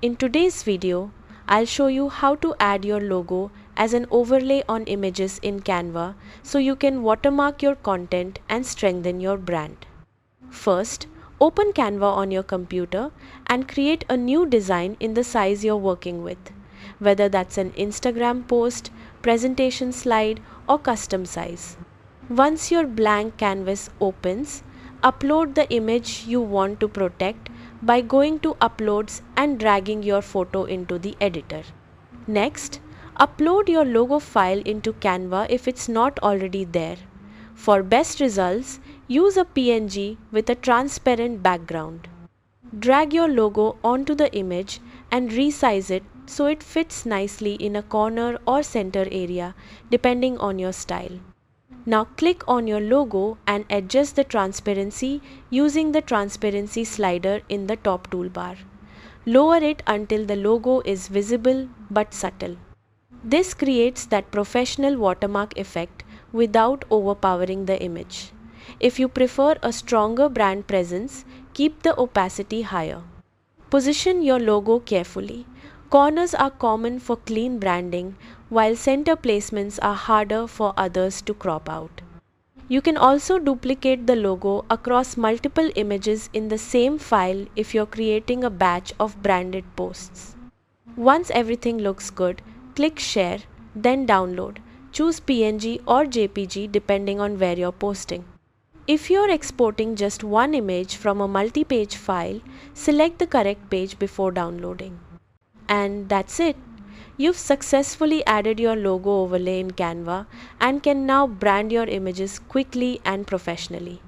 In today's video, I'll show you how to add your logo as an overlay on images in Canva so you can watermark your content and strengthen your brand. First, open Canva on your computer and create a new design in the size you're working with, whether that's an Instagram post, presentation slide, or custom size. Once your blank canvas opens, upload the image you want to protect by going to Uploads and dragging your photo into the editor. Next, upload your logo file into Canva if it's not already there. For best results, use a PNG with a transparent background. Drag your logo onto the image and resize it so it fits nicely in a corner or center area depending on your style. Now click on your logo and adjust the transparency using the transparency slider in the top toolbar. Lower it until the logo is visible but subtle. This creates that professional watermark effect without overpowering the image. If you prefer a stronger brand presence, keep the opacity higher. Position your logo carefully. Corners are common for clean branding, while center placements are harder for others to crop out. You can also duplicate the logo across multiple images in the same file if you're creating a batch of branded posts. Once everything looks good, click Share, then Download. Choose PNG or JPG depending on where you're posting. If you're exporting just one image from a multi-page file, select the correct page before downloading. And that's it. You've successfully added your logo overlay in Canva and can now brand your images quickly and professionally.